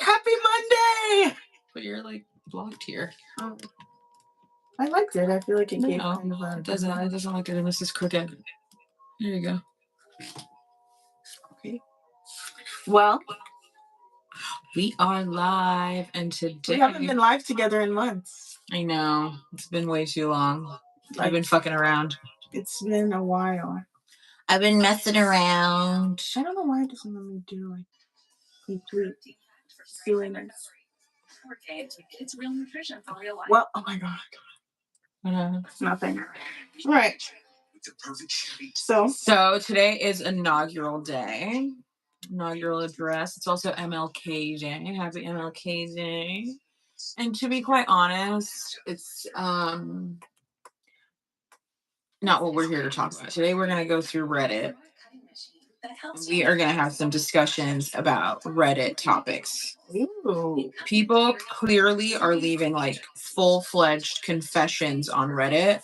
Happy Monday! But you're like blocked here. Oh. I liked it. I feel like it gave No, kind of a... it doesn't look good unless it's crooked. There you go. Okay. Well, we are live, and today we haven't been live together in months. I know. It's been way too long. I've been fucking around. It's been a while. I've been messing around. I don't know why it doesn't let me do like complete silliness. It's real nutrition for real life. Well, oh my god. Nothing. Right. So today is inaugural day. Inaugural address. It's also MLK Day. Happy MLK Day. And to be quite honest, it's not what we're here to talk about. Today we're going to go through Reddit. We are going to have some discussions about Reddit topics. Ooh. People clearly are leaving like full-fledged confessions on Reddit.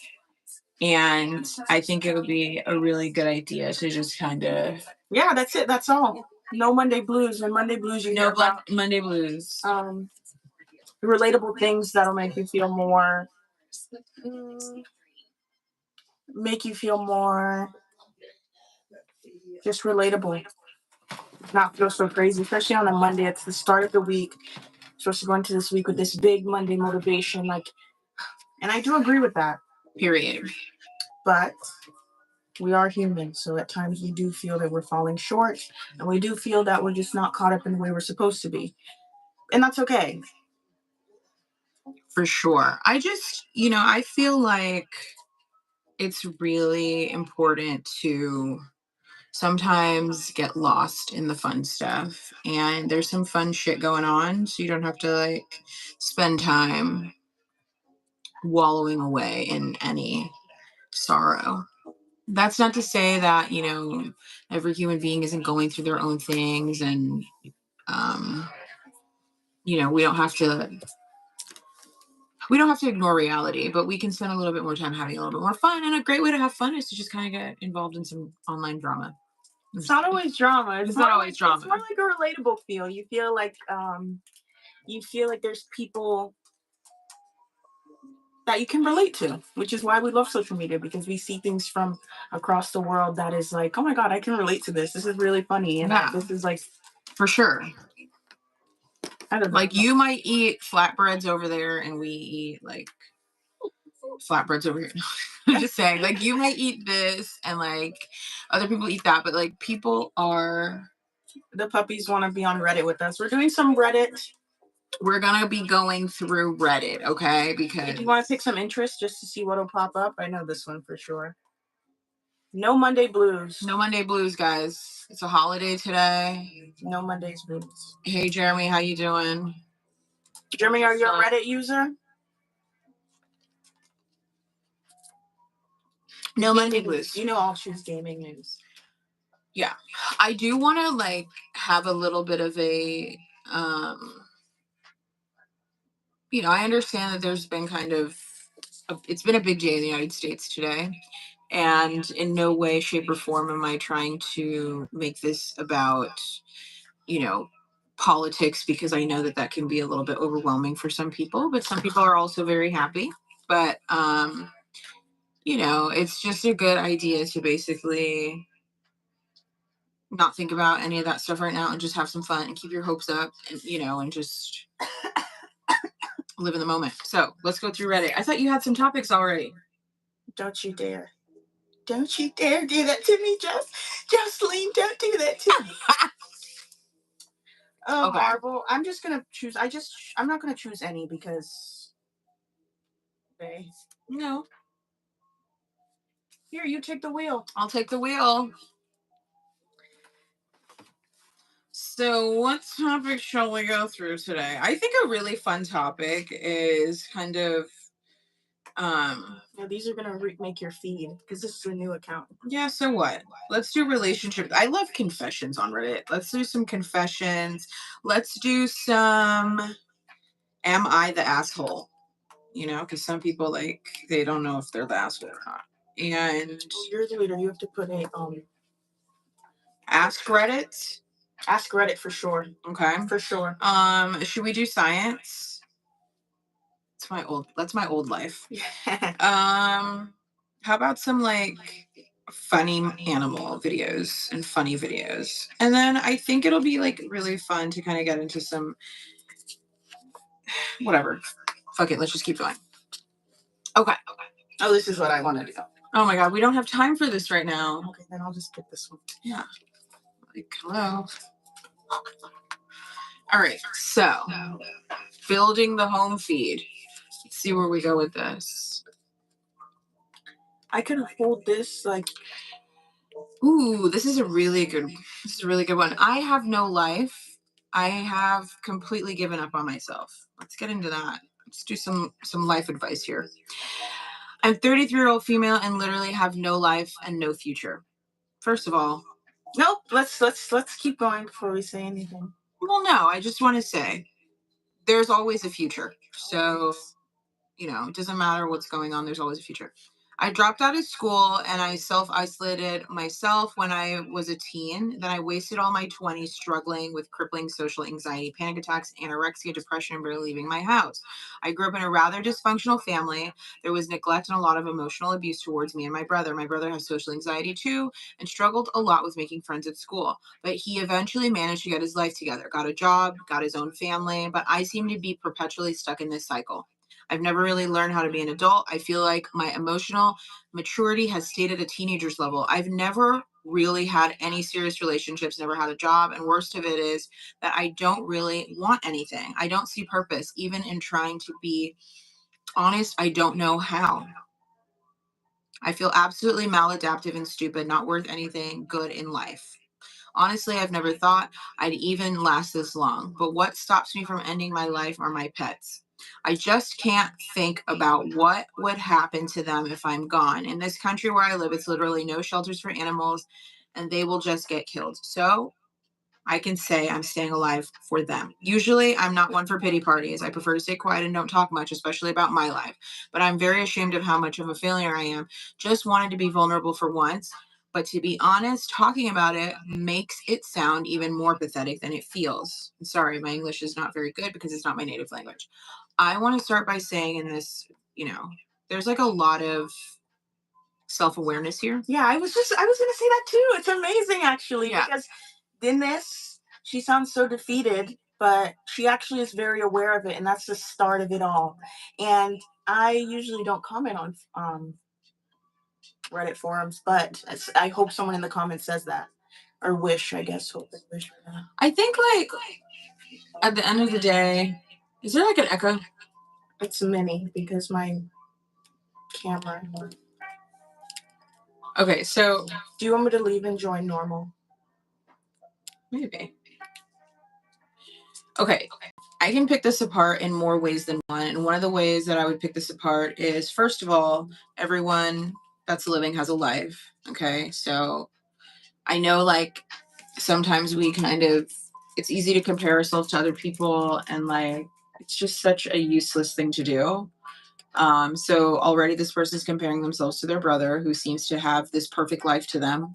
And I think it would be a really good idea to just kind of... Yeah, that's it. That's all. No Monday blues. When Monday blues, you know about Monday blues. Relatable things that'll make you feel more... just relatable. Not feel so crazy, especially on a Monday. It's the start of the week. Supposed to go into this week with this big Monday motivation, and I do agree with that. Period. But we are human, so at times we do feel that we're falling short, and we do feel that we're just not caught up in the way we're supposed to be, and that's okay. For sure. I feel like it's really important to sometimes get lost in the fun stuff, and there's some fun shit going on, so you don't have to spend time wallowing away in any sorrow. That's not to say that every human being isn't going through their own things, and we don't have to ignore reality, but we can spend a little bit more time having a little bit more fun. And a great way to have fun is to just kind of get involved in some online drama. It's not always drama. It's not always drama. It's more like a relatable feel. You feel like there's people that you can relate to, which is why we love social media, because we see things from across the world that is like, oh my god, I can relate to this. This is really funny, and this is for sure. I don't know. You might eat flatbreads over there, and we eat flatbreads over here. I'm just saying, you might eat this, and other people eat that, but people are... The puppies want to be on Reddit with us. We're doing some Reddit. We're gonna be going through Reddit, okay? Because you want to pick some interest just to see what'll pop up. I know this one for sure. No Monday blues. No Monday blues, guys. It's a holiday today. No Mondays blues. Hey, Jeremy, how you doing? Jeremy, are you a Reddit user? No Monday blues. I'll choose gaming news. Yeah, I do want to have a little bit of a I understand that there's been it's been a big day in the United States today, and in no way, shape, or form am I trying to make this about politics, because I know that can be a little bit overwhelming for some people, but some people are also very happy. But it's just a good idea to basically not think about any of that stuff right now and just have some fun and keep your hopes up, and and just live in the moment. So let's go through Reddit. I thought you had some topics already. Don't you dare. Don't you dare do that to me, Jocelyn. Don't do that to me. Okay. Marvel. I'm just going to choose. I'm not going to choose any because... Okay. No. Here, you take the wheel. I'll take the wheel. So what topic shall we go through today? I think a really fun topic is kind of... Yeah, these are going to make your feed, because this is a new account. Yeah, so what? Let's do relationships. I love confessions on Reddit. Let's do some confessions. Let's do some... Am I the asshole? Because some people, they don't know if they're the asshole or not. And... You're the leader. You have to put a... Ask Reddit. Ask Reddit for sure. Okay. For sure. Should we do science? That's my old life. Yeah. How about some like funny animal videos and funny videos? And then I think it'll be like really fun to kind of get into some whatever. Fuck it, let's just keep going. Okay. Oh, this is what I want to do. Oh my god, we don't have time for this right now. Okay, then I'll just pick this one. Yeah. Like, hello. All right, so building the home feed. Let's see where we go with this. I can hold this like. Ooh, this is a really good one. I have no life. I have completely given up on myself. Let's get into that. Let's do some life advice here. I'm 33-year-old female and literally have no life and no future. First of all, Nope. Let's keep going before we say anything. well, no, I just want to say there's always a future. So, it doesn't matter what's going on, there's always a future. I dropped out of school and I self-isolated myself when I was a teen. Then I wasted all my 20s struggling with crippling social anxiety, panic attacks, anorexia, depression, and barely leaving my house. I grew up in a rather dysfunctional family. There was neglect and a lot of emotional abuse towards me and my brother. My brother has social anxiety too and struggled a lot with making friends at school. But he eventually managed to get his life together, got a job, got his own family. But I seem to be perpetually stuck in this cycle. I've never really learned how to be an adult. I feel like my emotional maturity has stayed at a teenager's level. I've never really had any serious relationships, never had a job. And worst of it is that I don't really want anything. I don't see purpose. Even in trying to be honest, I don't know how. I feel absolutely maladaptive and stupid, not worth anything good in life. Honestly, I've never thought I'd even last this long. But what stops me from ending my life are my pets. I just can't think about what would happen to them if I'm gone. In this country where I live, it's literally no shelters for animals and they will just get killed. So I can say I'm staying alive for them. Usually, I'm not one for pity parties. I prefer to stay quiet and don't talk much, especially about my life. But I'm very ashamed of how much of a failure I am. Just wanted to be vulnerable for once. But to be honest, talking about it makes it sound even more pathetic than it feels. Sorry, my English is not very good because it's not my native language. I want to start by saying in this, there's like a lot of self-awareness here. Yeah, I was gonna say that too. It's amazing actually. Yeah. Because in this, she sounds so defeated, but she actually is very aware of it, and that's the start of it all. And I usually don't comment on Reddit forums, but I hope someone in the comments says that, or wish, I guess, hope and wish for that. I think like at the end of the day, is there like an echo? It's mini because my camera. Okay, so Do you want me to leave and join normal? maybe. Okay, I can pick this apart in more ways than one. And one of the ways that I would pick this apart is first of all, everyone that's living has a life. Okay, so I know like sometimes it's easy to compare ourselves to other people and like it's just such a useless thing to do. So already this person is comparing themselves to their brother who seems to have this perfect life to them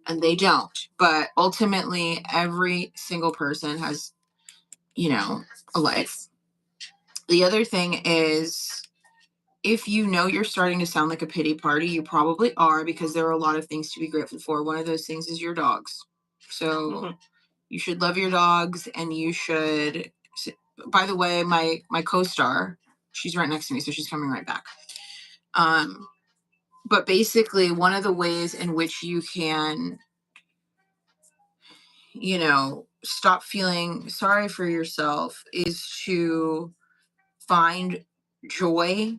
and they don't. But ultimately, every single person has, a life. The other thing is, if you're starting to sound like a pity party, you probably are because there are a lot of things to be grateful for. One of those things is your dogs. So you should love your dogs and you should. By the way, my co-star, she's right next to me, so she's coming right back. But basically, one of the ways in which you can, stop feeling sorry for yourself is to find joy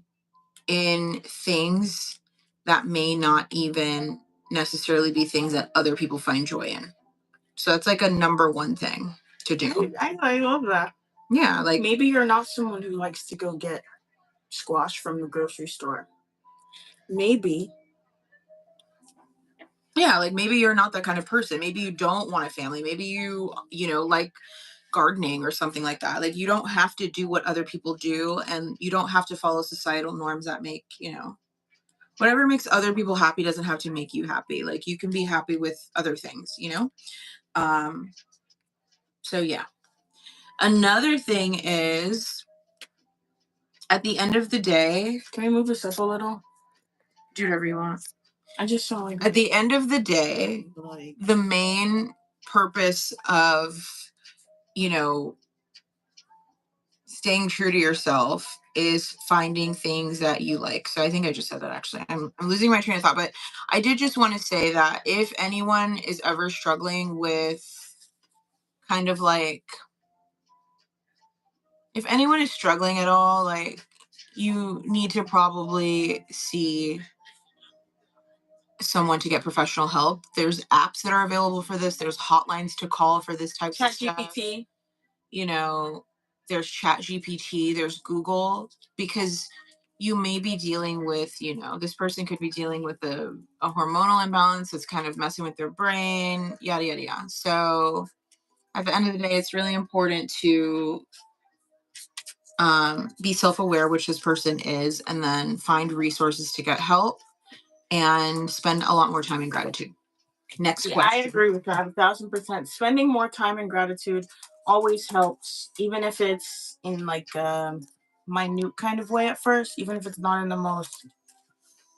in things that may not even necessarily be things that other people find joy in. So that's like a number one thing to do. I love that. Yeah, like Maybe you're not someone who likes to go get squash from the grocery store. Maybe. Yeah, like maybe you're not that kind of person. Maybe you don't want a family. Maybe like gardening or something like that. Like you don't have to do what other people do and you don't have to follow societal norms that make, whatever makes other people happy doesn't have to make you happy. Like you can be happy with other things. Um So yeah. Another thing is, at the end of the day, can we move this up a little? Do whatever you want. I just saw like at the end of the day, the main purpose of, staying true to yourself is finding things that you like. So I think I just said that actually. I'm losing my train of thought, but I did just want to say that if anyone is ever struggling with kind of like, if anyone is struggling at all, like, you need to probably see someone to get professional help. There's apps that are available for this. There's hotlines to call for this type of stuff. ChatGPT. There's ChatGPT, there's Google, because you may be dealing with, this person could be dealing with a hormonal imbalance that's kind of messing with their brain, yada, yada, yada. So at the end of the day, it's really important to be self-aware, which this person is, and then find resources to get help and spend a lot more time in gratitude. Next question. I agree with that 1,000%. Spending more time in gratitude always helps, even if it's in like a minute kind of way at first, even if it's not in the most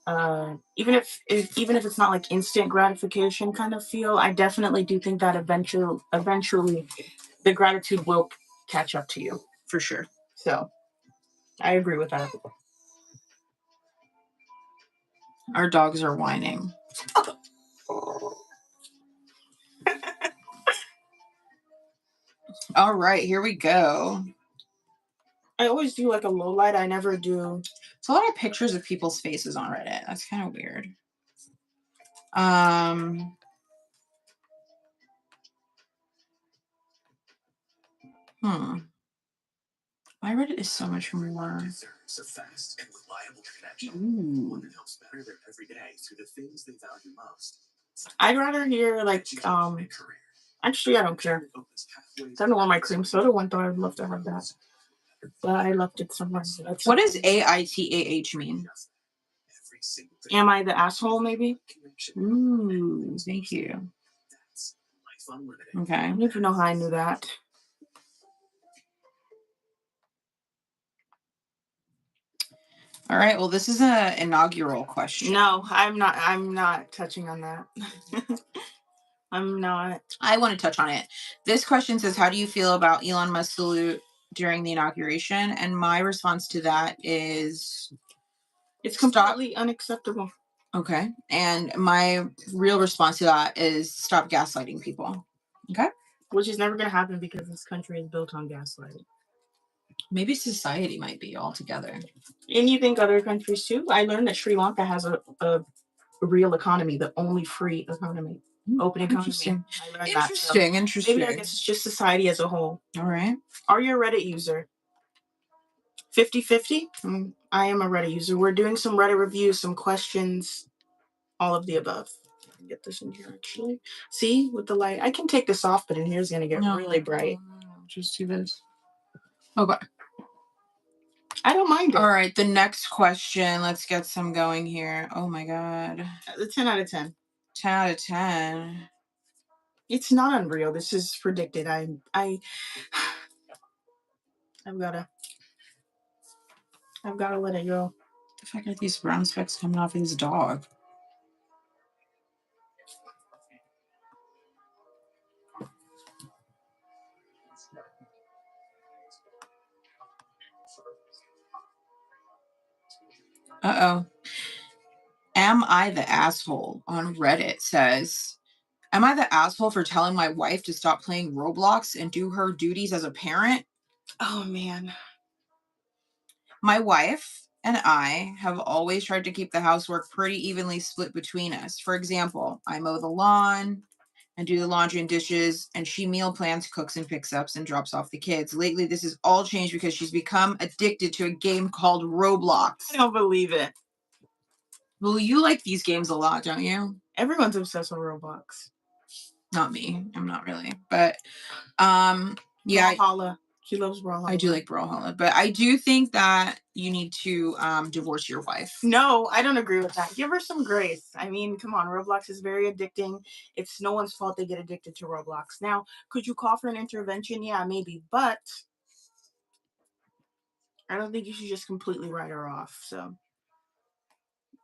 even if it's not like instant gratification kind of feel. I definitely do think that eventually the gratitude will catch up to you for sure. So I agree with that. Our dogs are whining. All right, here we go. I always do like a low light. I never do. It's a lot of pictures of people's faces on Reddit. That's kind of weird. My Reddit is so much more. Ooh. I'd rather hear like actually I don't care. I don't know where my cream soda went though. I'd love to have that. But I left it somewhere. What does AITAH mean? Am I the asshole maybe? Ooh, thank you. Okay. I don't even know how I knew that. All right. Well, this is an inaugural question. No, I'm not touching on that. I'm not. I want to touch on it. This question says, how do you feel about Elon Musk's salute during the inauguration? And my response to that is, it's completely unacceptable. Okay. And my real response to that is stop gaslighting people. Okay. Which is never going to happen because this country is built on gaslighting. Maybe society might be altogether. And you think other countries too? I learned that Sri Lanka has a real economy, the only free economy, open economy. Interesting. Interesting. Interesting. Maybe I guess it's just society as a whole. All right. Are you a Reddit user? 50-50? I am a Reddit user. We're doing some Reddit reviews, some questions, all of the above. Get this in here actually. See, with the light. I can take this off, but in here is going to get really bright. Just do this. Okay. I don't mind it. All right, the next question. Let's get some going here. Oh my God. The 10 out of 10. 10 out of 10. It's not unreal. This is predicted. I've gotta let it go. The fuck are these brown specks coming off his dog? Uh-oh. Am I the asshole on Reddit says, am I the asshole for telling my wife to stop playing Roblox and do her duties as a parent? Oh, man. My wife and I have always tried to keep the housework pretty evenly split between us. For example, I mow the lawn and do the laundry and dishes, and she meal plans, cooks and picks ups and drops off the kids. Lately, this has all changed because she's become addicted to a game called Roblox. I don't believe it. Well, you like these games a lot, don't you? Everyone's obsessed with Roblox. Not me. I'm not really. But yeah. Valhalla. She loves Brawlhalla. I do like Brawlhalla, but I do think that you need to divorce your wife. No, I don't agree with that. Give her some grace. I mean, come on, Roblox is very addicting. It's no one's fault they get addicted to Roblox. Now, could you call for an intervention? Yeah, maybe, but I don't think you should just completely write her off. So,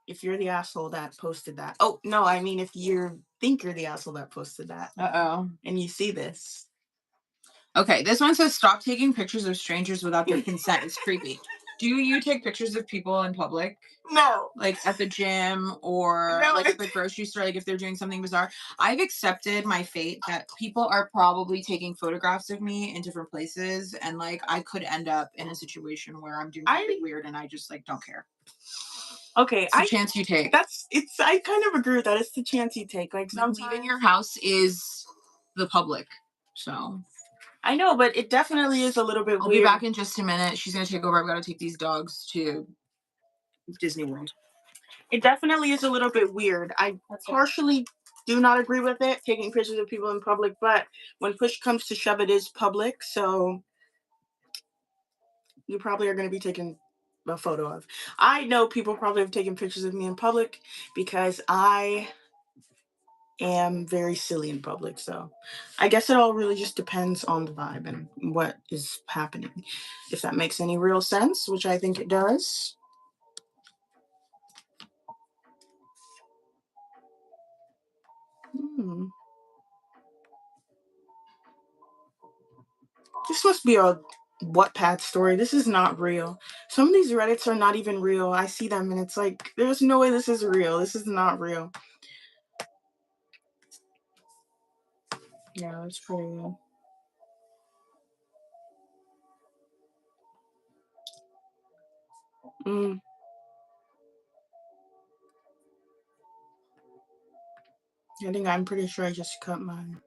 if you're the asshole that posted that. Oh, no, I mean, if you think you're the asshole that posted that. Uh-oh. And you see this. Okay, this one says, stop taking pictures of strangers without their consent. It's creepy. Do you take pictures of people in public? No. Like at the gym or No, like at the grocery store, like if they're doing something bizarre. I've accepted my fate that people are probably taking photographs of me in different places, and like I could end up in a situation where I'm doing something weird and I just like don't care. Okay, it's a chance you take. I kind of agree with that. It's the chance you take. Like sometimes leaving your house is the public. So I know, but it definitely is a little bit I'll weird. be back in just a minute. She's gonna take over. I've got to take these dogs to Disney World. It definitely is a little bit weird. I partially do not agree with it, taking pictures of people in public, but when push comes to shove, it is public, so you probably are going to be taking a photo of. I know people probably have taken pictures of me in public because I am very silly in public, so I guess it all really just depends on the vibe and what is happening. If that makes any real sense, which I think it does. This must be a Wattpad story. This is not real. Some of these Reddits are not even real. I see them and it's like, there's no way this is real. This is not real. Yeah, that's pretty real. I think I'm pretty sure I just cut mine.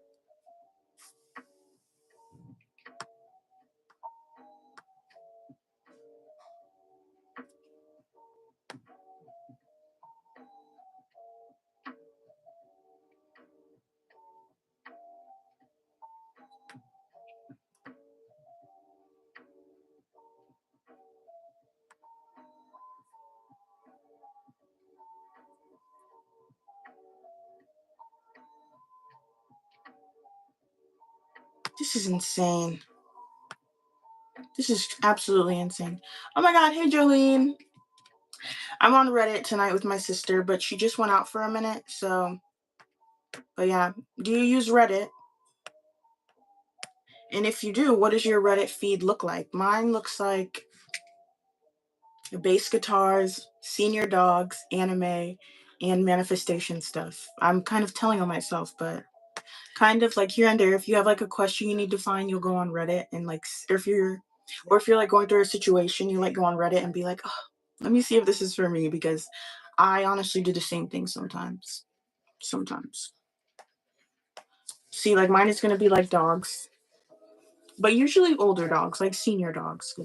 This is insane. This is absolutely insane. Oh my god, hey Jolene. I'm on Reddit tonight with my sister, but she just went out for a minute, so. But yeah, do you use Reddit? And if you do, what does your Reddit feed look like? Mine looks like bass guitars, senior dogs, anime, and manifestation stuff. I'm kind of telling on myself, but kind of like here and there. If you have like a question you need to find, you'll go on Reddit and like, if you're like going through a situation, you like go on Reddit and be like, oh, let me see if this is for me, because I honestly do the same thing sometimes. See, like mine is gonna be like dogs, but usually older dogs, like senior dogs.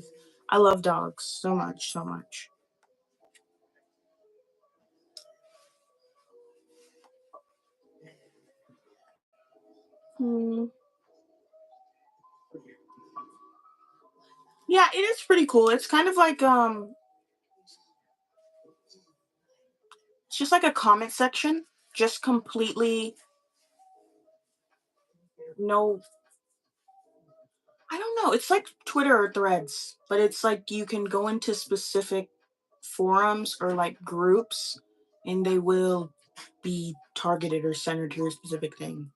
I love dogs so much, so much. Yeah, it is pretty cool. It's kind of like it's just like a comment section, just completely no, I don't know. It's like Twitter or Threads, but it's like you can go into specific forums or like groups and they will be targeted or centered to your specific thing.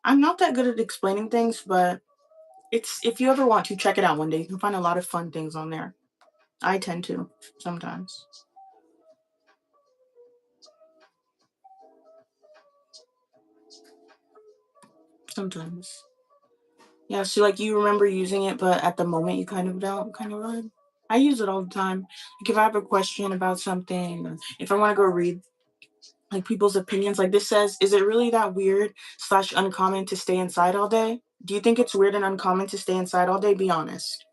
I'm not that good at explaining things, but it's, if you ever want to check it out one day, you can find a lot of fun things on there. I tend to sometimes. Sometimes. Yeah, so like you remember using it, but at the moment you kind of don't, kind of vibe. I use it all the time. Like if I have a question about something, or if I want to go read like people's opinions, like this says, is it really that weird / uncommon to stay inside all day? Do you think it's weird and uncommon to stay inside all day? Be honest.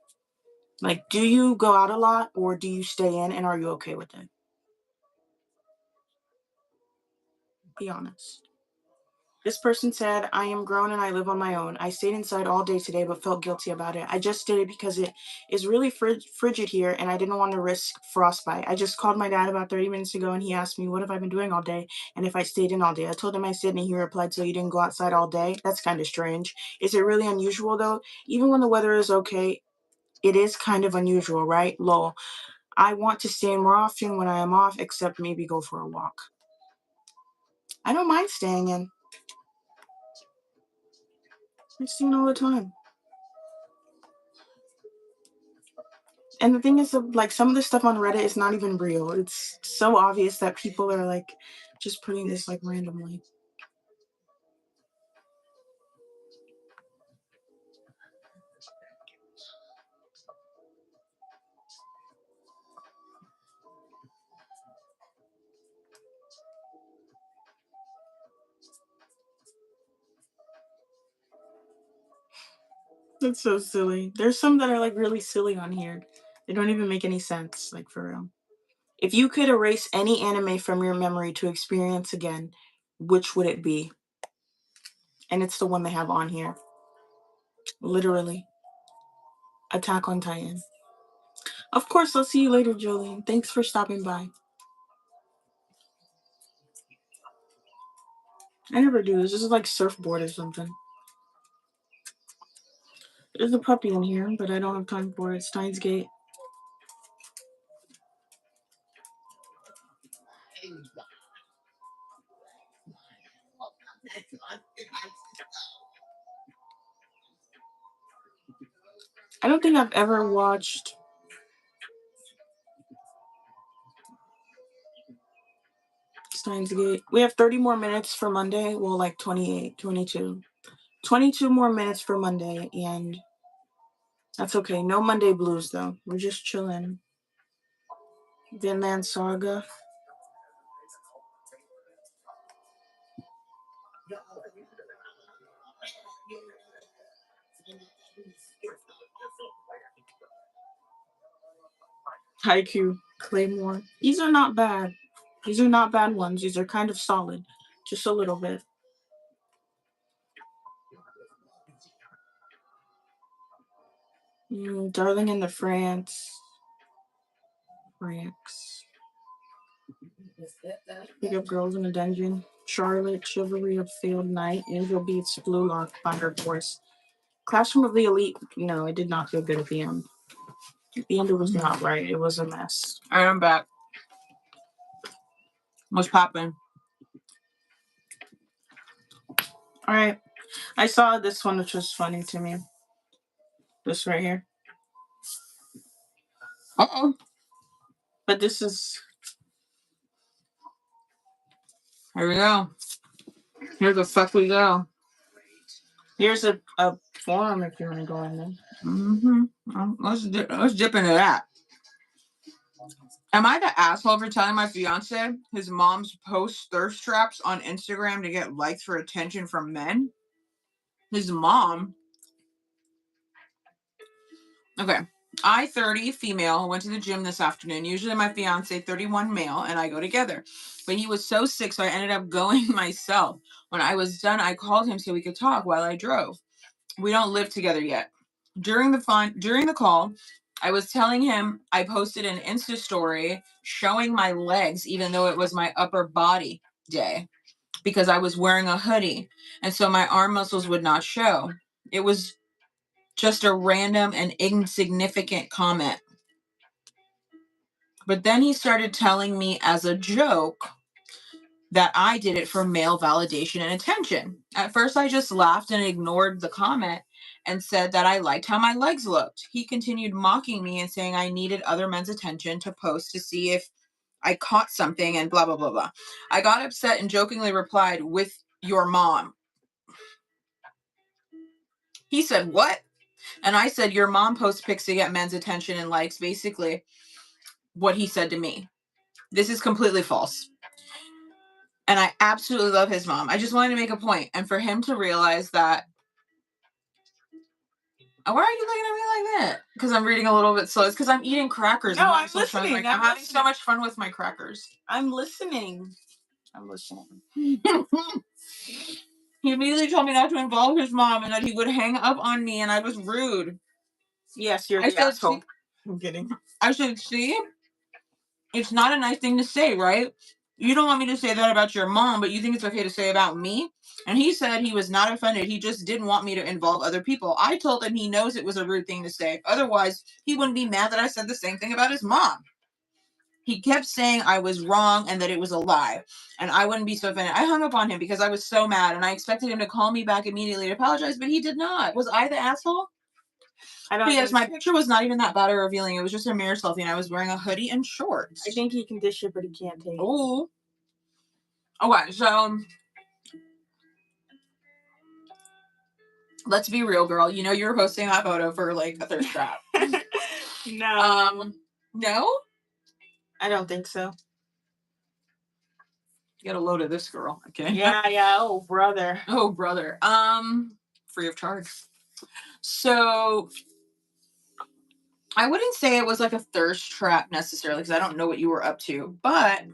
Like, do you go out a lot or do you stay in, and are you okay with it? Be honest. This person said, I am grown and I live on my own. I stayed inside all day today but felt guilty about it. I just did it because it is really frigid here and I didn't want to risk frostbite. I just called my dad about 30 minutes ago and he asked me, what have I been doing all day? And if I stayed in all day. I told him I stayed and he replied, so you didn't go outside all day? That's kind of strange. Is it really unusual though? Even when the weather is okay, it is kind of unusual, right? Lol. I want to stay in more often when I am off, except maybe go for a walk. I don't mind staying in. I stay in all the time. And the thing is, like, some of the stuff on Reddit is not even real. It's so obvious that people are, like, just putting this, like, randomly. That's so silly. There's some that are, like, really silly on here. They don't even make any sense, like, for real. If you could erase any anime from your memory to experience again, which would it be? And it's the one they have on here. Literally. Attack on Titan. Of course, I'll see you later, Jolene. Thanks for stopping by. I never do this. This is like surfboard or something. There's a puppy in here, but I don't have time for it. Steins Gate. I don't think I've ever watched Steins Gate. We have 30 more minutes for Monday. Well, like 28, 22. 22 more minutes for Monday, and that's okay. No Monday blues, though. We're just chilling. Vinland Saga. Haikyuu. Claymore. These are not bad. These are not bad ones. These are kind of solid. Just a little bit. Darling in the France. Pick up girls in a dungeon. Charlotte, Chivalry of Failed Knight, Angel Beats, Blue Lock, Fire Force. Classroom of the Elite. No, it did not feel good at the end. At the end, it was not right. It was a mess. All right, I'm back. What's poppin'? All right. I saw this one, which was funny to me. This right here. Uh-oh. But this is... Here we go. Here the fuck we go. Here's a forum if you want to go in there. Mm-hmm. Let's dip into that. Am I the asshole for telling my fiance his mom's post thirst traps on Instagram to get likes for attention from men? His mom. Okay. I, 30, female, went to the gym this afternoon. Usually my fiance, 31, male, and I go together. But he was so sick, so I ended up going myself. When I was done, I called him so we could talk while I drove. We don't live together yet. During the call, I was telling him I posted an Insta story showing my legs, even though it was my upper body day, because I was wearing a hoodie, and so my arm muscles would not show. It was just a random and insignificant comment. But then he started telling me as a joke that I did it for male validation and attention. At first, I just laughed and ignored the comment and said that I liked how my legs looked. He continued mocking me and saying I needed other men's attention to post to see if I caught something and blah, blah, blah, blah. I got upset and jokingly replied, with your mom. He said, what? And I said, your mom posts pics to get men's attention and likes, basically what he said to me. This is completely false. And I absolutely love his mom. I just wanted to make a point, and for him to realize that. Why are you looking at me like that? Because I'm reading a little bit slow. It's because I'm eating crackers. No, I'm listening. I'm having so much fun with my crackers. I'm listening. I'm listening. He immediately told me not to involve his mom and that he would hang up on me, and I was rude. Yes, you're I the said, asshole. see, I'm kidding. I said, see, it's not a nice thing to say, right? You don't want me to say that about your mom, but you think it's okay to say about me? And he said he was not offended. He just didn't want me to involve other people. I told him he knows it was a rude thing to say. Otherwise, he wouldn't be mad that I said the same thing about his mom. He kept saying I was wrong and that it was a lie. And I wouldn't be so offended. I hung up on him because I was so mad, and I expected him to call me back immediately to apologize, but he did not. Was I the asshole? I don't Yes, think my so. picture was not even that bad or revealing. It was just a mirror selfie, and I was wearing a hoodie and shorts. I think he can dish it, but he can't take it. Oh. Okay, so let's be real, girl. You know you're posting that photo for like a thirst trap. No. No? I don't think so. Get a load of this girl, okay? Yeah. Oh, brother. Oh, brother. Free of charge. So I wouldn't say it was like a thirst trap necessarily, because I don't know what you were up to, but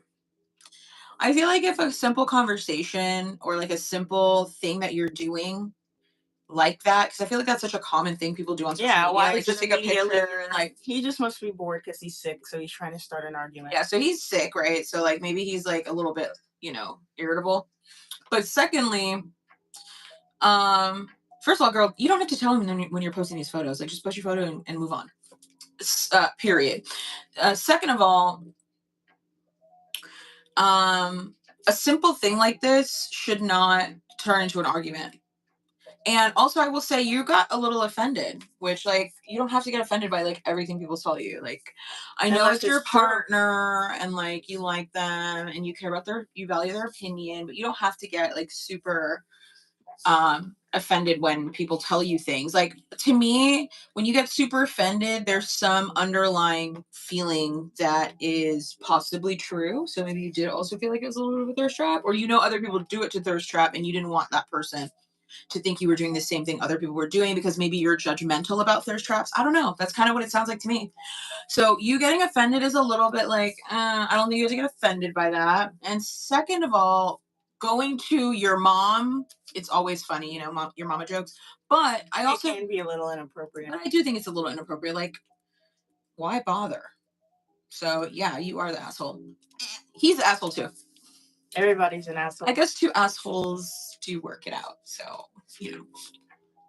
I feel like if a simple conversation or like a simple thing that you're doing like that, because I feel like that's such a common thing people do on social media. Why Like, just take a picture and like, he just must be bored because he's sick, so he's trying to start an argument. yeah, so he's sick, right? So like maybe he's like a little bit, irritable. But secondly, first of all, girl, you don't have to tell him when you're posting these photos. Like, just post your photo and move on. Period. Second of all, a simple thing like this should not turn into an argument. And also, I will say you got a little offended, which, like, you don't have to get offended by like everything people tell you. Like, I know Unless it's your it's true. partner and like you like them and you care about you value their opinion, but you don't have to get like super offended when people tell you things. Like, to me, when you get super offended, there's some underlying feeling that is possibly true. So maybe you did also feel like it was a little bit of a thirst trap, or other people do it to thirst trap and you didn't want that person to think you were doing the same thing other people were doing because maybe you're judgmental about thirst traps. I don't know. That's kind of what it sounds like to me. So you getting offended is a little bit like, I don't think you have to get offended by that. And second of all, going to your mom, it's always funny, your mama jokes. But I also it can be a little inappropriate. But I do think it's a little inappropriate. Like, why bother? So yeah, you are the asshole. He's the asshole too. Everybody's an asshole. I guess two assholes do work it out. So,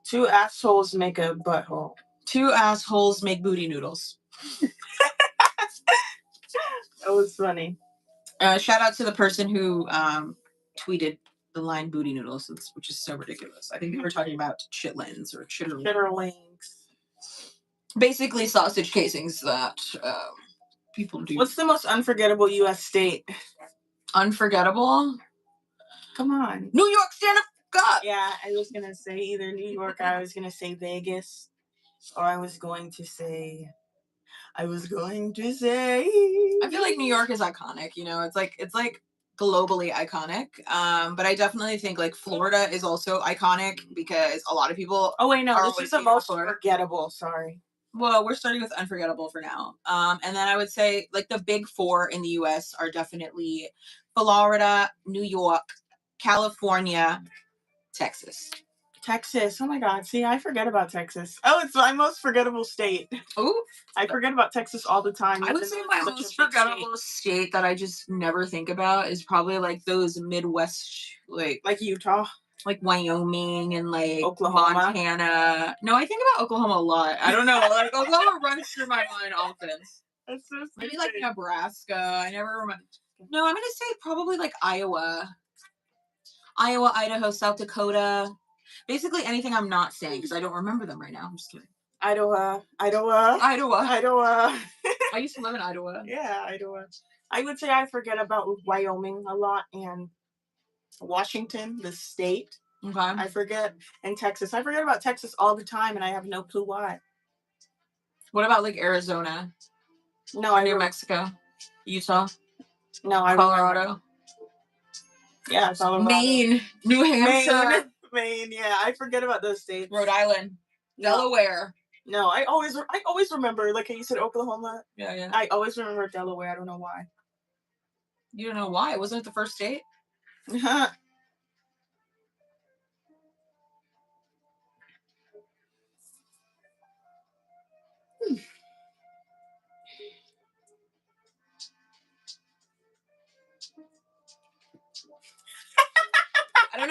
two assholes make a butthole. Two assholes make booty noodles. That was funny. Shout out to the person who tweeted the line booty noodles, which is so ridiculous. I think they were talking about chitlins or chitterlings. Basically sausage casings that people do. What's the most unforgettable U.S. state? Unforgettable? Come on. New York, stand up! Yeah, I was going to say either New York or I was going to say Vegas. Or I was going to say... I feel like New York is iconic, it's like globally iconic. But I definitely think like Florida is also iconic because a lot of people. Oh wait, no, this is the most forgettable. Sorry. Well, we're starting with unforgettable for now. And then I would say like the big four in the US are definitely Florida, New York, California, Texas. Texas. Oh my God. See, I forget about Texas. Oh, it's my most forgettable state. Ooh. I forget about Texas all the time. I would say my most forgettable state that I just never think about is probably like those Midwest, like Utah, like Wyoming and like Oklahoma. Montana. No, I think about Oklahoma a lot. I don't know. Like Oklahoma runs through my mind often. That's so maybe like Nebraska. I never remember. No, I'm gonna say probably like Iowa, Idaho, South Dakota. Basically anything I'm not saying because I don't remember them right now. I'm just kidding. Idaho. I used to live in Idaho. Yeah, Idaho. I would say I forget about Wyoming a lot and Washington, the state. Okay. I forget. And Texas. I forget about Texas all the time and I have no clue why. What about like Arizona? No, New Mexico? Utah? No, Colorado? Remember. Yeah, Colorado. Maine. New Hampshire. Maine, yeah. I forget about those states. Rhode Island. No. Delaware. No, I always remember, like you said, Oklahoma. Yeah. I always remember Delaware. I don't know why. You don't know why? Wasn't it the first state?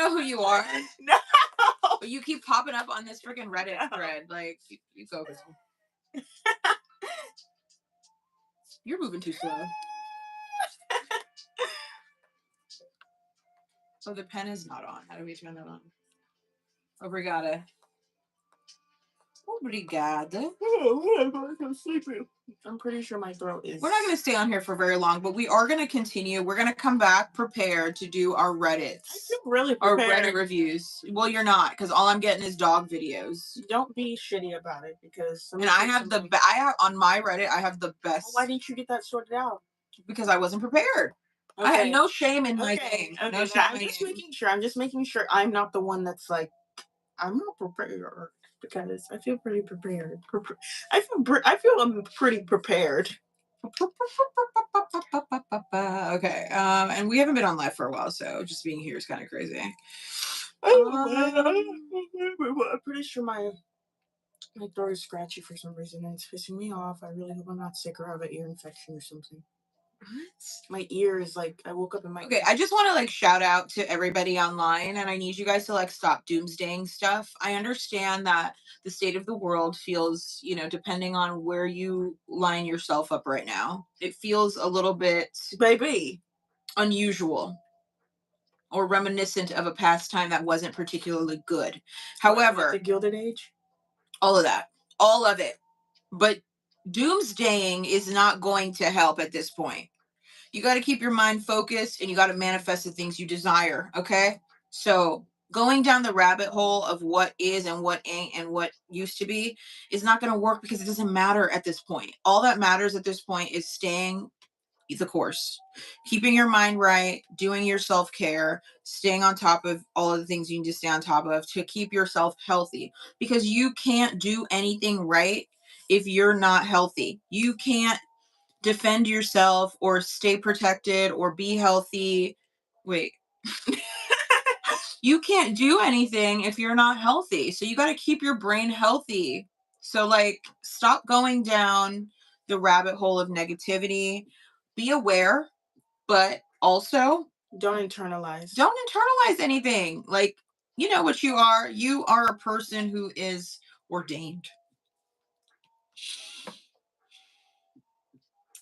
know who you are. No. But you keep popping up on this freaking Reddit thread. Like, you go. You're moving too slow. So the pen is not on. How do we turn that on? Obrigada. Obrigada. I'm sleepy. I'm pretty sure my throat is. We're not going to stay on here for very long, but we are going to continue. We're going to come back prepared to do our Reddits. I feel really our prepared. Reddit reviews. Well, you're not, because all I'm getting is dog videos. Don't be shitty about it, because. And I have I have on my Reddit. I have the best. Why didn't you get that sorted out? Because I wasn't prepared. Okay. I had no shame in my game. Okay. No shame I'm just making sure I'm not the one that's like, I'm not prepared, because I feel pretty prepared. I feel I'm pretty prepared. Okay. And we haven't been on live for a while, so just being here is kind of crazy. I'm pretty sure my throat is scratchy for some reason, and it's pissing me off. I really hope I'm not sick or have an ear infection or something. What? My ear is like, I woke up in my. Okay, I just want to like shout out to everybody online, and I need you guys to like stop doomsdaying stuff. I understand that the state of the world feels, you know, depending on where you line yourself up right now, it feels a little bit, baby, unusual or reminiscent of a past time that wasn't particularly good. However, the Gilded Age, all of that, all of it, but doomsdaying is not going to help at this point. You got to keep your mind focused, and you got to manifest the things you desire. Okay. So going down the rabbit hole of what is and what ain't and what used to be is not going to work, because it doesn't matter at this point. All that matters at this point is staying the course, keeping your mind right, doing your self-care, staying on top of all of the things you need to stay on top of to keep yourself healthy, because you can't do anything right if you're not healthy. You can't defend yourself or stay protected or be healthy. Wait. You can't do anything if you're not healthy. So you got to keep your brain healthy. So like, stop going down the rabbit hole of negativity. Be aware, but also don't internalize anything. Like, you know what you are. You are a person who is ordained.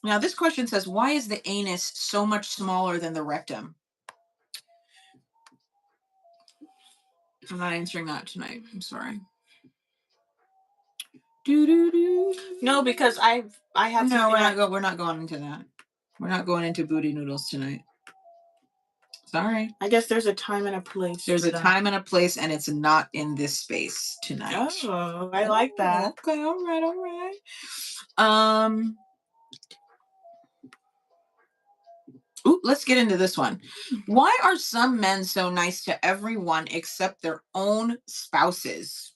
Now, this question says, why is the anus so much smaller than the rectum? I'm not answering that tonight. I'm sorry. No, because I have. No, we're not going into that. We're not going into booty noodles tonight. Sorry. I guess there's a time and a place. There's a time and a place, and it's not in this space tonight. Oh, I like that. Okay, all right. Ooh, let's get into this one. Why are some men so nice to everyone except their own spouses?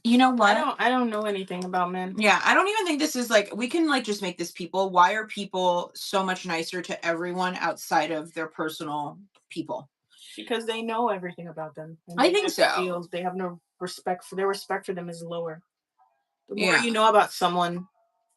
You know what? I don't know anything about men. Yeah, I don't even think this is like, we can like just make this people. Why are people so much nicer to everyone outside of their personal people? Because they know everything about them. I think so. They have no respect for, their respect for them is lower. The more you know about someone,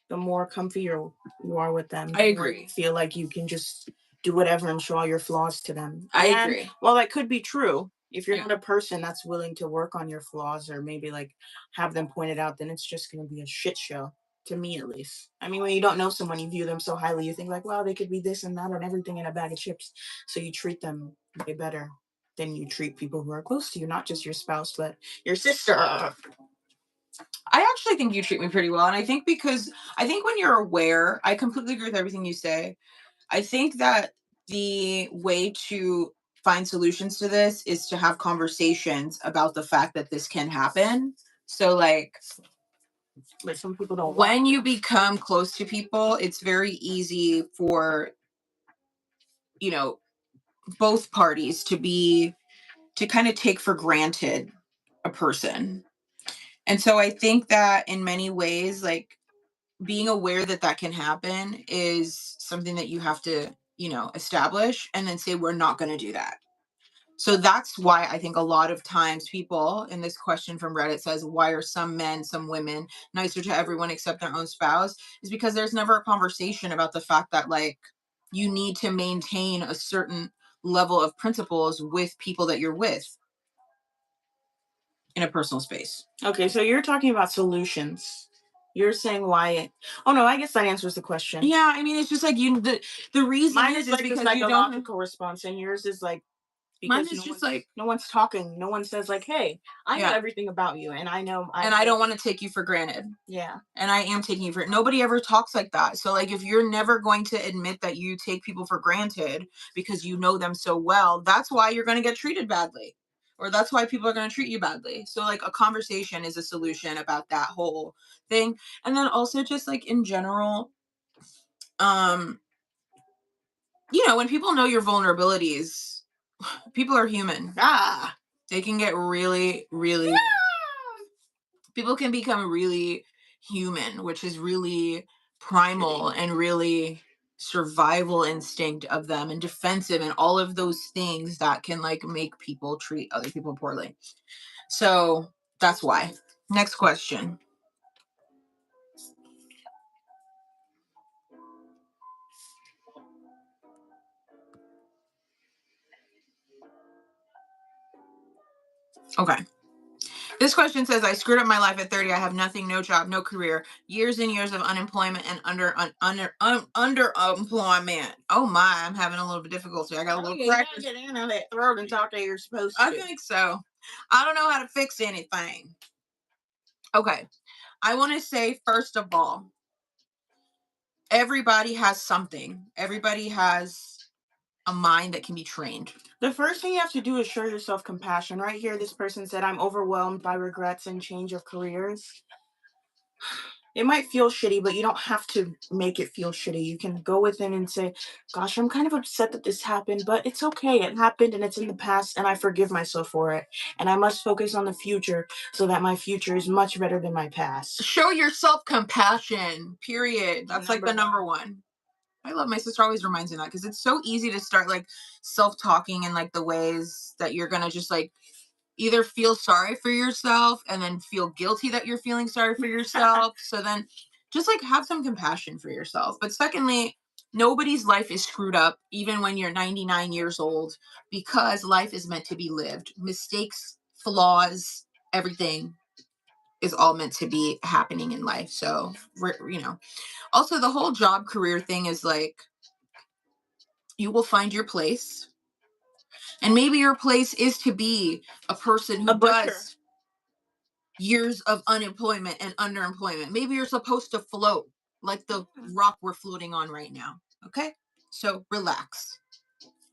the more comfy you are with them. I agree. You feel like you can just do whatever and show all your flaws to them. I agree. Well, that could be true. If you're not a person that's willing to work on your flaws, or maybe like have them pointed out, then it's just going to be a shit show, to me at least. I mean, when you don't know someone, you view them so highly, you think like, wow, they could be this and that and everything in a bag of chips. So you treat them way better than you treat people who are close to you, not just your spouse, but your sister. I actually think you treat me pretty well. And I think when you're aware, I completely agree with everything you say. I think that the way to find solutions to this is to have conversations about the fact that this can happen. So like, but some people don't. When you become close to people, it's very easy for, you know, both parties to kind of take for granted a person. And so I think that in many ways, like, being aware that that can happen is something that you have to, you know, establish and then say, we're not going to do that. So that's why I think a lot of times people in this question from Reddit says, why are some men, some women nicer to everyone except their own spouse? Is because there's never a conversation about the fact that like you need to maintain a certain level of principles with people that you're with in a personal space. Okay, so you're talking about solutions. You're saying why it. Oh no, I guess that answers the question. Yeah, I mean, it's just like the reason Mine is is like the because you don't. psychological response, and yours is like Mine because is just like, no one's talking. No one says like, "Hey, I know yeah, everything about you, and I know and I don't want to take you for granted. Yeah. And I am taking you for nobody ever talks like that. So like if you're never going to admit that you take people for granted because you know them so well, that's why you're going to get treated badly. Or that's why people are going to treat you badly. So like a conversation is a solution about that whole thing. And then also just like in general, um when people know your vulnerabilities, people are human. Ah. They can get really, really people can become really human, which is really primal and really survival instinct of them and defensive and all of those things that can like make people treat other people poorly. So that's why. Next question. Okay. This question says, I screwed up my life at 30. I have nothing, no job, no career, years and years of unemployment and underemployment. Oh my, I'm having a little bit of difficulty. I got a little crack. Get in that throat and talk to you're supposed I to. think so. I don't know how to fix anything. Okay. I want to say, first of all, everybody has something. Everybody has a mind that can be trained. The first thing you have to do is show yourself compassion. Right here, this person said, I'm overwhelmed by regrets and change of careers. It might feel shitty, but you don't have to make it feel shitty. You can go within and say, gosh, I'm kind of upset that this happened, but it's okay. It happened and it's in the past, and I forgive myself for it. And I must focus on the future so that my future is much better than my past. Show yourself compassion, period. That's like the number one. I love my sister always reminds me of that because it's so easy to start like self-talking in like the ways that you're gonna just like either feel sorry for yourself and then feel guilty that you're feeling sorry for yourself. So then just like have some compassion for yourself. But secondly, nobody's life is screwed up, even when you're 99 years old, because life is meant to be lived. Mistakes, flaws, everything is all meant to be happening in life. So, also the whole job career thing is like, you will find your place. And maybe your place is to be a person who does years of unemployment and underemployment. Maybe you're supposed to float like the rock we're floating on right now. Okay? So relax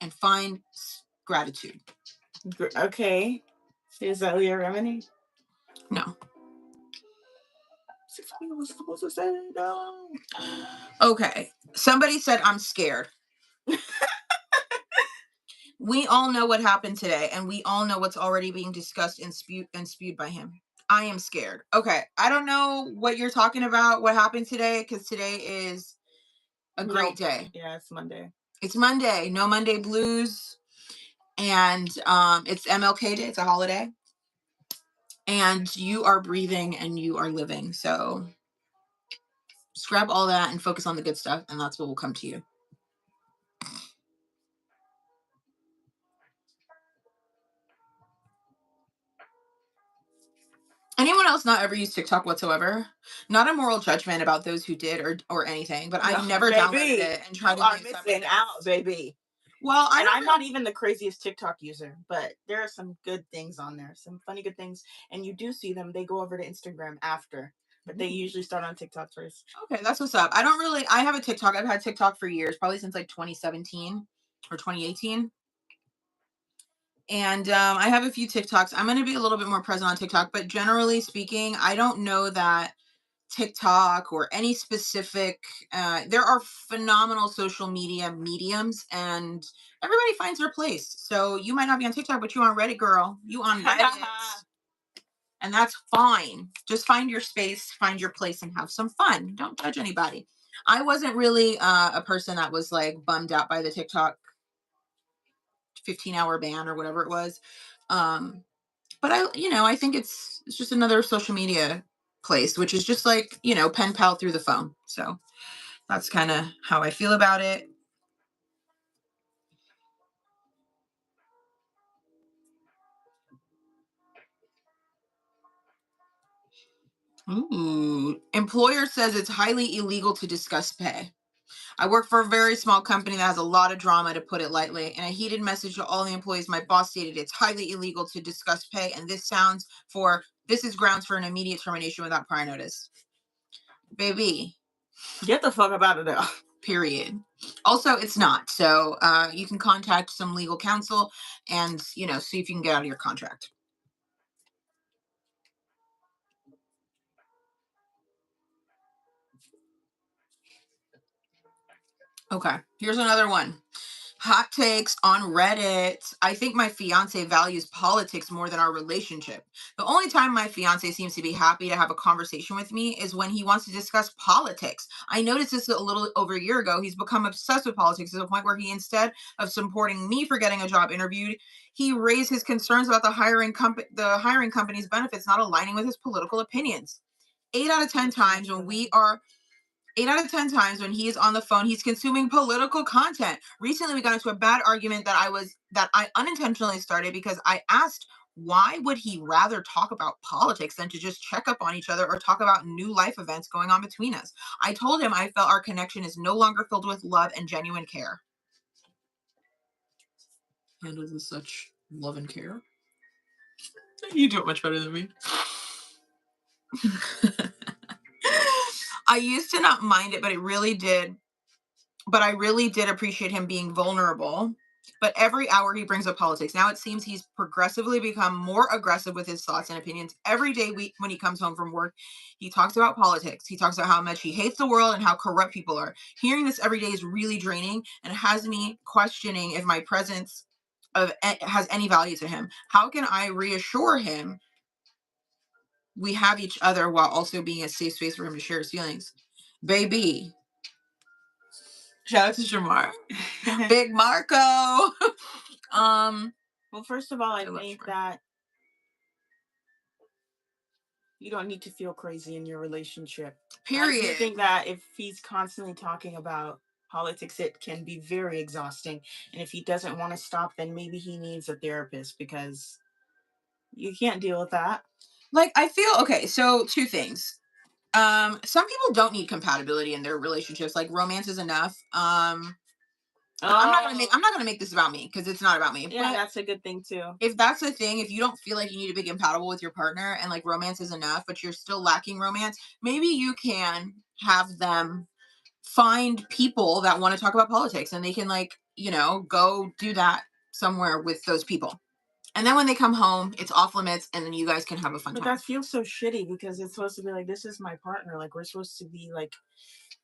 and find gratitude. Okay. Is that your remedy? No. I was supposed to say no. Okay. Somebody said, I'm scared. We all know what happened today, and we all know what's already being discussed and spewed by him. I am scared. Okay. I don't know what you're talking about, what happened today, because today is a great day. Yeah, it's Monday. It's Monday. No Monday blues. And it's MLK Day. It's a holiday. And you are breathing and you are living. So scrap all that and focus on the good stuff, and that's what will come to you. Anyone else not ever used TikTok whatsoever? Not a moral judgment about those who did or anything, but I've never downloaded it and tried to do missing out, baby. Well, I'm not even the craziest TikTok user, but there are some good things on there, some funny good things, and you do see them. They go over to Instagram after, but they usually start on TikTok first. Okay, that's what's up. I have a TikTok. I've had TikTok for years, probably since like 2017 or 2018. And I have a few TikToks. I'm going to be a little bit more present on TikTok, but generally speaking, I don't know that TikTok or any specific, there are phenomenal social media mediums and everybody finds their place. So you might not be on TikTok, but you on Reddit, girl. You on Reddit. And that's fine. Just find your space, find your place, and have some fun. Don't judge anybody. I wasn't really a person that was like bummed out by the TikTok 15-hour ban or whatever it was. But I think it's just another social media place, which is just like, pen pal through the phone. So that's kind of how I feel about it. Ooh. Employer says it's highly illegal to discuss pay. I work for a very small company that has a lot of drama, to put it lightly. In a heated message to all the employees, my boss stated it's highly illegal to discuss pay, and this is grounds for an immediate termination without prior notice. Baby, Get the fuck up out of there. period. Also, it's not. So you can contact some legal counsel and, see if you can get out of your contract. Okay, here's another one. Hot takes on Reddit. I think my fiance values politics more than our relationship. The only time my fiance seems to be happy to have a conversation with me is when he wants to discuss politics. I noticed this a little over a year ago. He's become obsessed with politics to the point where he, instead of supporting me for getting a job interviewed, he raised his concerns about the hiring company's benefits not aligning with his political opinions. 8 out of 10 times when he is on the phone, he's consuming political content. Recently, we got into a bad argument that I unintentionally started because I asked why would he rather talk about politics than to just check up on each other or talk about new life events going on between us. I told him I felt our connection is no longer filled with love and genuine care. Handles with such love and care. You do it much better than me. I used to not mind it, but I really did appreciate him being vulnerable. But every hour he brings up politics. Now it seems he's progressively become more aggressive with his thoughts and opinions. Every day when he comes home from work, he talks about politics. He talks about how much he hates the world and how corrupt people are. Hearing this every day is really draining and has me questioning if my presence has any value to him. How can I reassure him we have each other while also being a safe space for him to share his feelings? Baby, shout out to Shamar. Big Marco. Well, first of all, I think that you don't need to feel crazy in your relationship. Period. I do think that if he's constantly talking about politics, it can be very exhausting. And if he doesn't want to stop, then maybe he needs a therapist, because you can't deal with that. Like, I feel okay. So two things. Some people don't need compatibility in their relationships. Like, romance is enough. I'm not gonna make this about me because it's not about me. Yeah, but that's a good thing too. If that's the thing, if you don't feel like you need to be compatible with your partner and like romance is enough, but you're still lacking romance, maybe you can have them find people that want to talk about politics and they can go do that somewhere with those people. And then when they come home, it's off limits, and then you guys can have a fun time. But that feels so shitty because it's supposed to be like, this is my partner. Like, we're supposed to be like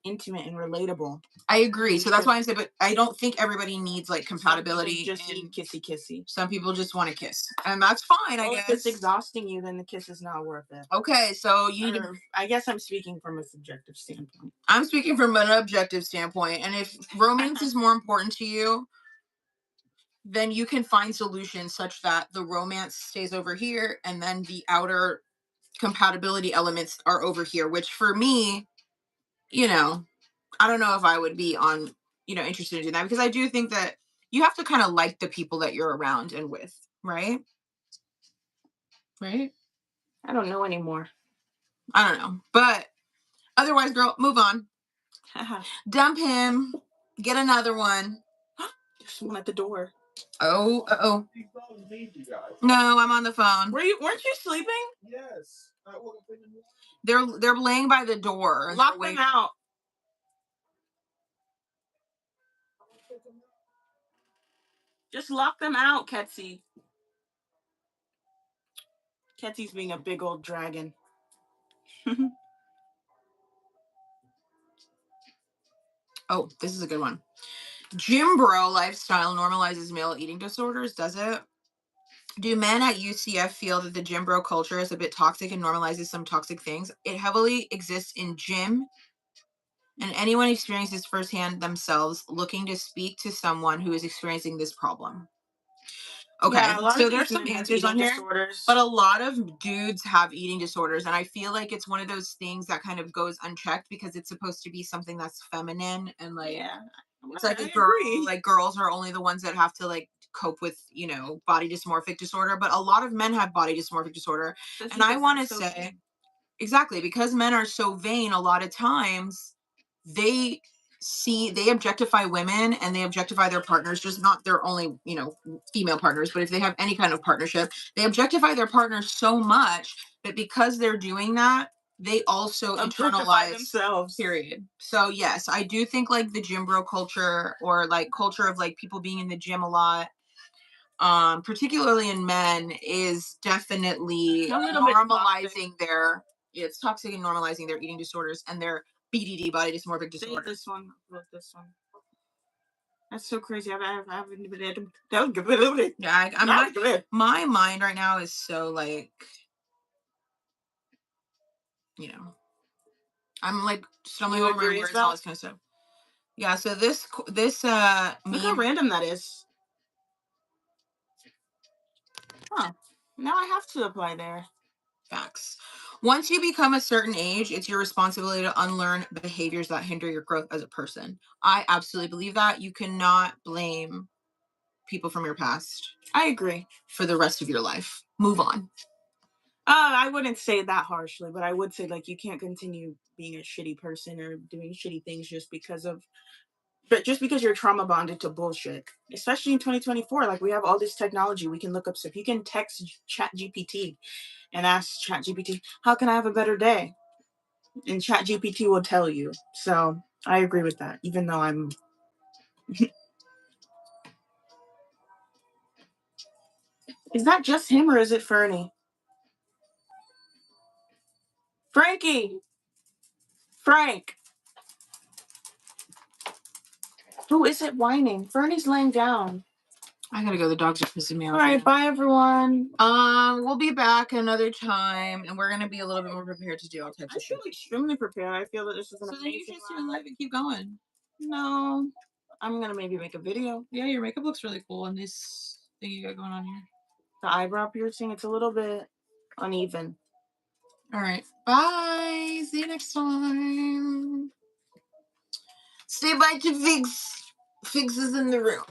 intimate and relatable. I agree. So that's why I'm saying, but I don't think everybody needs like compatibility. Just need kissy. Some people just want to kiss, and that's fine. I guess if it's exhausting you, then the kiss is not worth it. Okay, so I guess I'm speaking from a subjective standpoint. I'm speaking from an objective standpoint, and if romance is more important to you, then you can find solutions such that the romance stays over here, and then the outer compatibility elements are over here. Which for me, I don't know if I would be interested in doing that, because I do think that you have to kind of like the people that you're around and with, right? Right? I don't know anymore. I don't know. But otherwise, girl, move on. Dump him. Get another one. There's one at the door. Oh. No, I'm on the phone. Weren't you sleeping? Yes. They're laying by the door. Lock them out. Just lock them out, Ketsy. Ketsy's being a big old dragon. Oh, this is a good one. Gym bro lifestyle normalizes male eating disorders, does it? Do men at UCF feel that the gym bro culture is a bit toxic and normalizes some toxic things? It heavily exists in gym, and anyone experiences firsthand themselves looking to speak to someone who is experiencing this problem. Okay, yeah, so there's some answers on here, but a lot of dudes have eating disorders, and I feel like it's one of those things that kind of goes unchecked because it's supposed to be something that's feminine and it's like girls are only the ones that have to cope with body dysmorphic disorder, but a lot of men have body dysmorphic disorder. And I want to say Exactly, because men are so vain, a lot of times they they objectify women and they objectify their partners, just not their only, female partners, but if they have any kind of partnership, they objectify their partners so much that because they're doing that, they also Objectify internalize. themselves. Period. So yes, I do think like the gym bro culture, or like culture of like people being in the gym a lot, particularly in men, is definitely A little bit toxic. normalizing their, it's toxic and normalizing their eating disorders and their BDD, body dysmorphic Say disorder. this one. Look, this one. That's so crazy. I haven't been able. That was good. Yeah, I'm That was good. my mind right now is so like, you know, I'm like stumbling You over my agree words as and all well? this kind of stuff. Yeah, so this Look how meme. random that is. Huh. Now I have to apply there. Facts. Once you become a certain age, it's your responsibility to unlearn behaviors that hinder your growth as a person. I absolutely believe that. You cannot blame people from your past I agree. for the rest of your life. Move on. I wouldn't say that harshly, but I would say like you can't continue being a shitty person or doing shitty things but just because you're trauma bonded to bullshit. Especially in 2024, like we have all this technology, we can look up stuff. You can text Chat GPT and ask Chat GPT, "How can I have a better day?" And Chat GPT will tell you. So I agree with that, even though I'm. Is that just him or is it Fernie? Frankie! Frank! Who is it whining? Fernie's laying down. I gotta go. The dogs are pissing me off. All right, bye everyone. We'll be back another time, and we're gonna be a little bit more prepared to do all types I of shit. feel extremely prepared. I feel that this is an So then you amazing just your life and keep going. No, I'm gonna maybe make a video. Yeah, your makeup looks really cool on this thing you got going on here. The eyebrow piercing, it's a little bit uneven. All right, bye. See you next time. Stay by to fix. Fix is in the room.